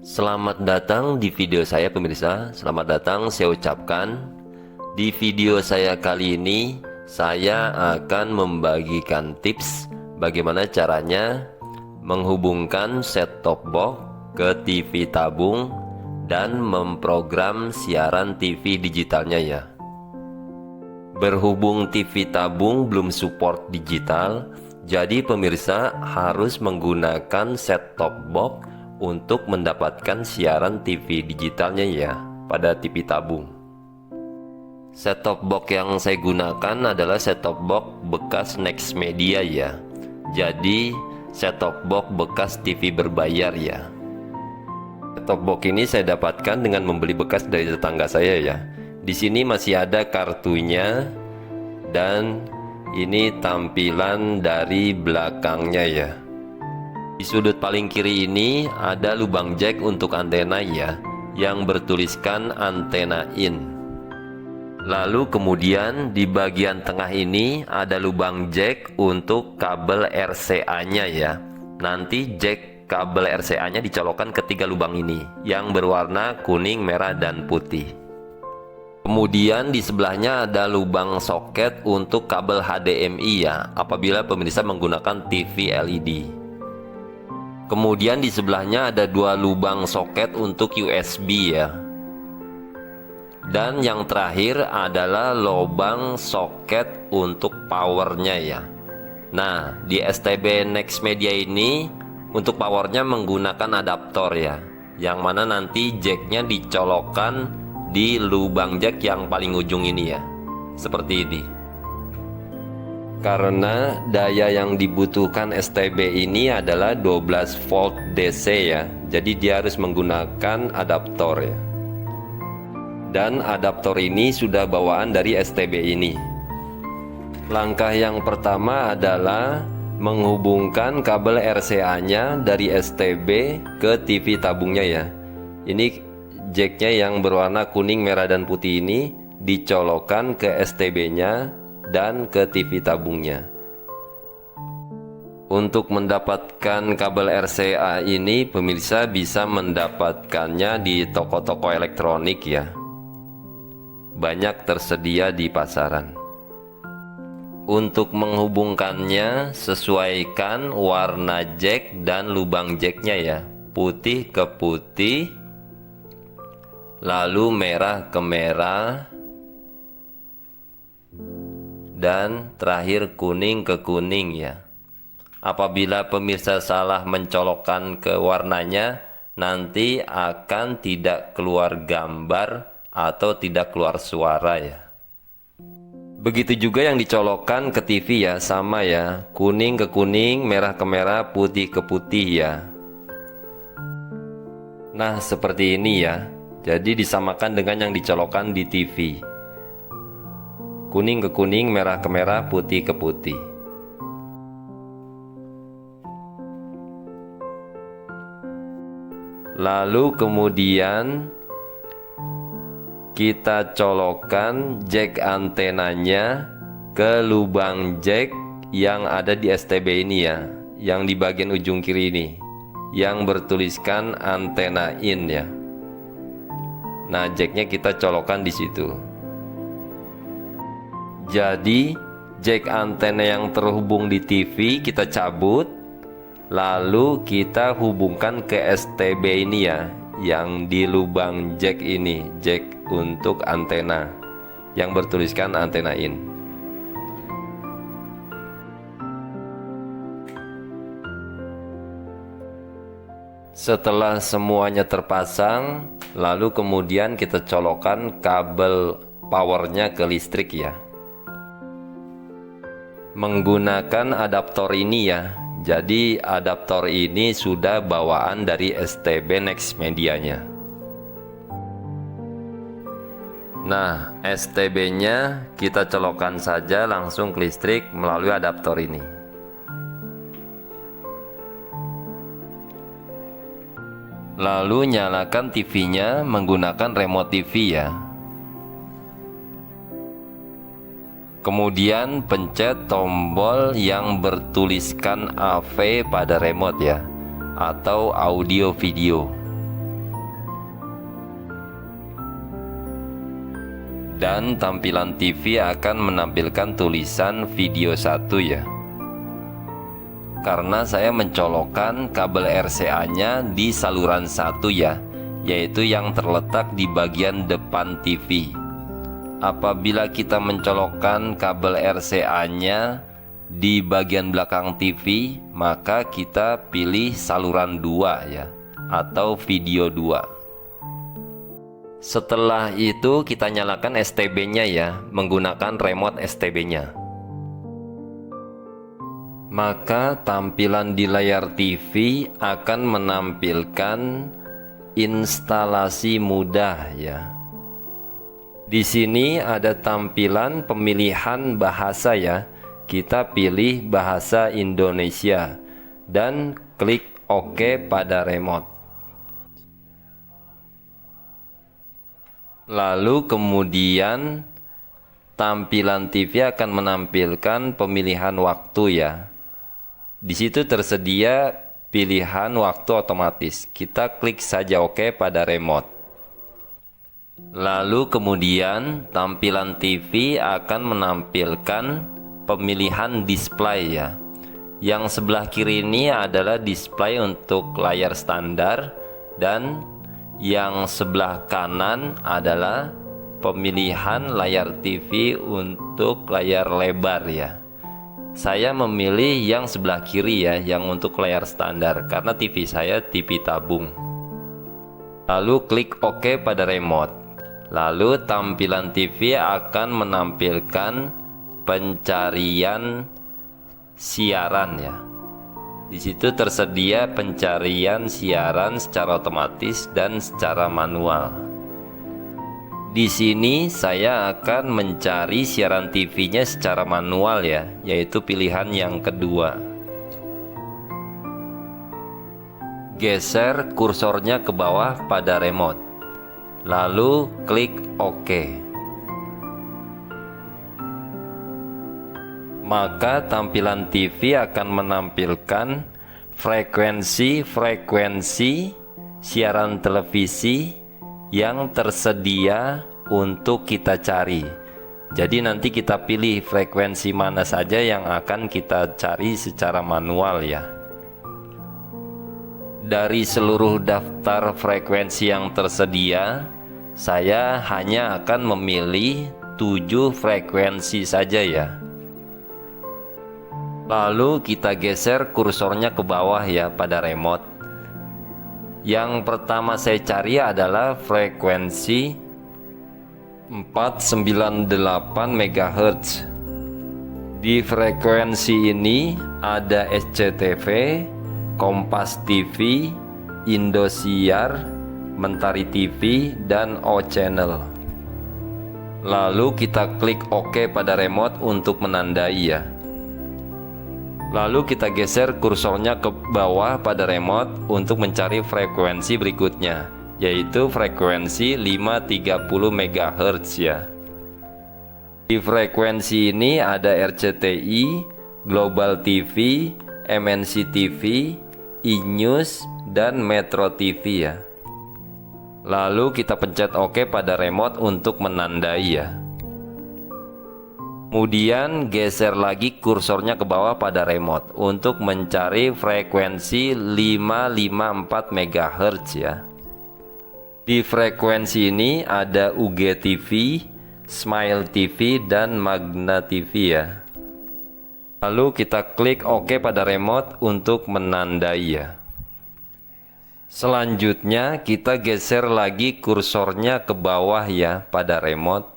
Selamat datang di video saya pemirsa. Selamat datang saya ucapkan. Di video saya kali ini saya akan membagikan tips bagaimana caranya menghubungkan set-top box ke TV tabung dan memprogram siaran TV digitalnya ya. Berhubung TV tabung belum support digital, jadi pemirsa harus menggunakan set-top box untuk mendapatkan siaran TV digitalnya ya pada TV tabung. Set-top box yang saya gunakan adalah set-top box bekas Nextmedia ya. Jadi set-top box bekas TV berbayar ya. Set-top box ini saya dapatkan dengan membeli bekas dari tetangga saya ya. Di sini masih ada kartunya dan ini tampilan dari belakangnya ya. Di sudut paling kiri ini ada lubang jack untuk antena ya, yang bertuliskan antena in. Lalu kemudian di bagian tengah ini ada lubang jack untuk kabel RCA-nya ya. Nanti jack kabel RCA-nya dicolokkan ke tiga lubang ini, yang berwarna kuning, merah, dan putih. Kemudian di sebelahnya ada lubang soket untuk kabel HDMI ya, apabila pemirsa menggunakan TV LED. Kemudian di sebelahnya ada dua lubang soket untuk USB ya. Dan yang terakhir adalah lubang soket untuk powernya ya. Nah, di STB Nextmedia ini untuk powernya menggunakan adaptor ya, yang mana nanti jacknya dicolokkan di lubang jack yang paling ujung ini ya, seperti ini. Karena daya yang dibutuhkan STB ini adalah 12 volt DC ya, jadi dia harus menggunakan adaptor ya. Dan adaptor ini sudah bawaan dari STB ini. Langkah yang pertama adalah menghubungkan kabel RCA-nya dari STB ke TV tabungnya ya. Ini jacknya yang berwarna kuning, merah, dan putih ini dicolokkan ke STB-nya dan ke TV tabungnya. Untuk mendapatkan kabel RCA ini pemirsa bisa mendapatkannya di toko-toko elektronik ya. Banyak tersedia di pasaran. Untuk menghubungkannya sesuaikan warna jack dan lubang jacknya ya. Putih ke putih, lalu merah ke merah, dan terakhir kuning ke kuning ya. Apabila pemirsa salah mencolokkan ke warnanya, nanti akan tidak keluar gambar atau tidak keluar suara ya. Begitu juga yang dicolokkan ke TV ya, sama ya, kuning ke kuning, merah ke merah, putih ke putih ya. Nah seperti ini ya. Jadi disamakan dengan yang dicolokkan di TV. Kuning ke kuning, merah ke merah, putih ke putih. Lalu kemudian kita colokkan jack antenanya ke lubang jack yang ada di STB ini ya, yang di bagian ujung kiri ini, yang bertuliskan antena in ya. Nah, jacknya kita colokkan di situ. Jadi jack antena yang terhubung di TV kita cabut, lalu kita hubungkan ke STB ini ya, yang di lubang jack ini, jack untuk antena yang bertuliskan antena in. Setelah semuanya terpasang, lalu kemudian kita colokkan kabel powernya ke listrik ya, menggunakan adaptor ini ya. Jadi adaptor ini sudah bawaan dari STB Nextmedia-nya. Nah, STB-nya kita colokkan saja langsung ke listrik melalui adaptor ini. Lalu nyalakan TV-nya menggunakan remote TV ya. Kemudian pencet tombol yang bertuliskan AV pada remote ya, atau audio video. Dan tampilan TV akan menampilkan tulisan video 1 ya. Karena saya mencolokkan kabel RCA nya di saluran 1 ya, yaitu yang terletak di bagian depan TV. Apabila kita mencolokkan kabel RCA nya di bagian belakang TV, maka kita pilih saluran 2 ya, atau video 2. Setelah itu kita nyalakan STB nya ya, menggunakan remote STB nya. Maka tampilan di layar TV akan menampilkan instalasi mudah ya. Di sini ada tampilan pemilihan bahasa ya. Kita pilih bahasa Indonesia dan klik OK pada remote. Lalu kemudian tampilan TV akan menampilkan pemilihan waktu ya. Di situ tersedia pilihan waktu otomatis. Kita klik saja OK pada remote. Lalu kemudian tampilan TV akan menampilkan pemilihan display ya. Yang sebelah kiri ini adalah display untuk layar standar, dan yang sebelah kanan adalah pemilihan layar TV untuk layar lebar ya. Saya memilih yang sebelah kiri ya, yang untuk layar standar, karena TV saya TV tabung. Lalu klik OK pada remote. Lalu tampilan TV akan menampilkan pencarian siaran ya. Di situ tersedia pencarian siaran secara otomatis dan secara manual. Di sini saya akan mencari siaran TV-nya secara manual ya, yaitu pilihan yang kedua. Geser kursornya ke bawah pada remote. Lalu klik OK. Maka tampilan TV akan menampilkan frekuensi siaran televisi yang tersedia untuk kita cari. Jadi nanti kita pilih frekuensi mana saja yang akan kita cari secara manual ya. Dari seluruh daftar frekuensi yang tersedia, saya hanya akan memilih 7 frekuensi saja ya. Lalu kita geser kursornya ke bawah ya pada remote. Yang pertama saya cari adalah frekuensi 498 MHz. Di frekuensi ini ada SCTV, Kompas TV, Indosiar, Mentari TV, dan O Channel. Lalu kita klik OK pada remote untuk menandai ya. Lalu kita geser kursornya ke bawah pada remote untuk mencari frekuensi berikutnya, yaitu frekuensi 530 MHz ya. Di frekuensi ini ada RCTI, Global TV, MNC TV, iNews, dan Metro TV ya. Lalu kita pencet OK pada remote untuk menandai ya. Kemudian geser lagi kursornya ke bawah pada remote untuk mencari frekuensi 554 MHz ya. Di frekuensi ini ada UGTV, Smile TV, dan Magna TV ya. Lalu kita klik OK pada remote untuk menandai ya. Selanjutnya kita geser lagi kursornya ke bawah ya pada remote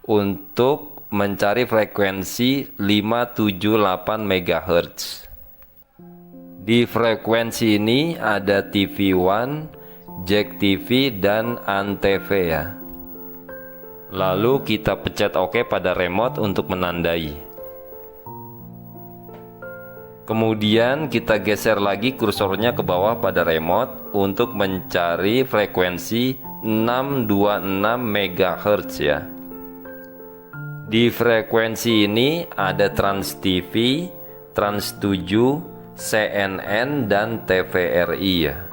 untuk mencari frekuensi 578 MHz. Di frekuensi ini ada TV One, Jack TV, dan Antv ya. Lalu kita pencet OK pada remote untuk menandai. Kemudian kita geser lagi kursornya ke bawah pada remote untuk mencari frekuensi 626 MHz ya. Di frekuensi ini ada Trans TV, Trans 7, CNN, dan TVRI ya.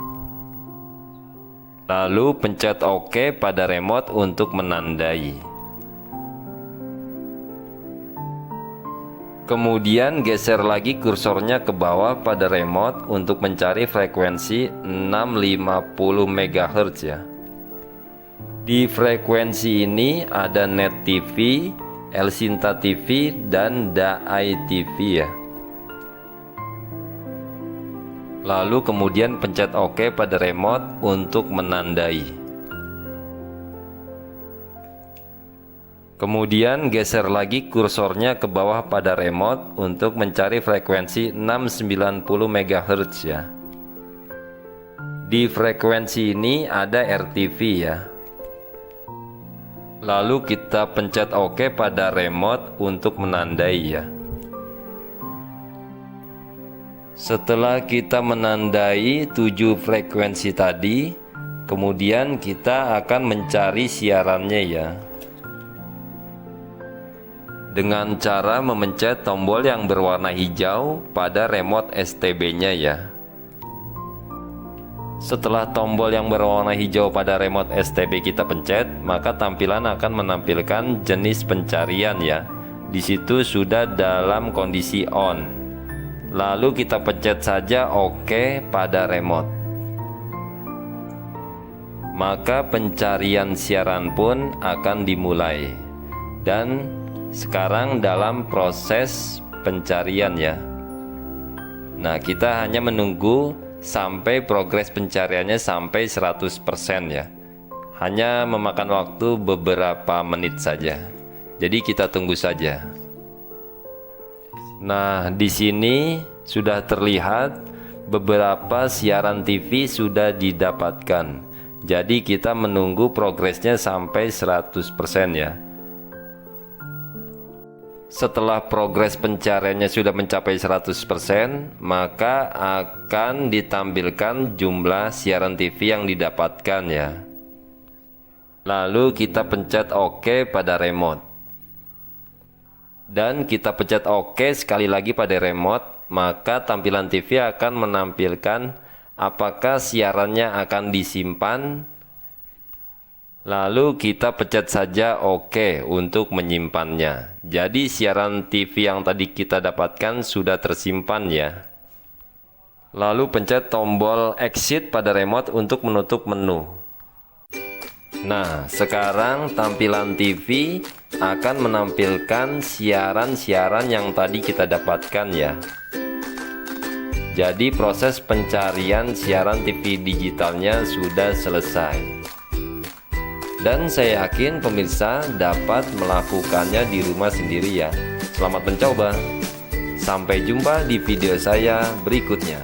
Lalu pencet OK pada remote untuk menandai. Kemudian geser lagi kursornya ke bawah pada remote untuk mencari frekuensi 650 MHz ya. Di frekuensi ini ada Net TV, Elsinta TV, dan Daai TV ya. Lalu kemudian pencet OK pada remote untuk menandai. Kemudian geser lagi kursornya ke bawah pada remote untuk mencari frekuensi 690 MHz ya. Di frekuensi ini ada RTV ya. Lalu kita pencet OK pada remote untuk menandai ya. Setelah kita menandai 7 frekuensi tadi, kemudian kita akan mencari siarannya ya, dengan cara memencet tombol yang berwarna hijau pada remote STB-nya ya. Setelah tombol yang berwarna hijau pada remote STB kita pencet, maka tampilan akan menampilkan jenis pencarian ya. Di situ sudah dalam kondisi on. Lalu kita pencet saja OK pada remote. Maka pencarian siaran pun akan dimulai. Dan sekarang dalam proses pencarian ya. Nah, kita hanya menunggu sampai progres pencariannya sampai 100% ya. Hanya memakan waktu beberapa menit saja. Jadi kita tunggu saja. Nah, di sini sudah terlihat beberapa siaran TV sudah didapatkan. Jadi kita menunggu progresnya sampai 100% ya. Setelah progres pencariannya sudah mencapai 100%, maka akan ditampilkan jumlah siaran TV yang didapatkan ya. Lalu kita pencet OK pada remote. Dan kita pencet OK sekali lagi pada remote, maka tampilan TV akan menampilkan apakah siarannya akan disimpan. Lalu kita pencet saja OK untuk menyimpannya. Jadi siaran TV yang tadi kita dapatkan sudah tersimpan ya. Lalu pencet tombol exit pada remote untuk menutup menu. Nah, sekarang tampilan TV akan menampilkan siaran-siaran yang tadi kita dapatkan ya. Jadi proses pencarian siaran TV digitalnya sudah selesai. Dan saya yakin pemirsa dapat melakukannya di rumah sendiri ya. Selamat mencoba. Sampai jumpa di video saya berikutnya.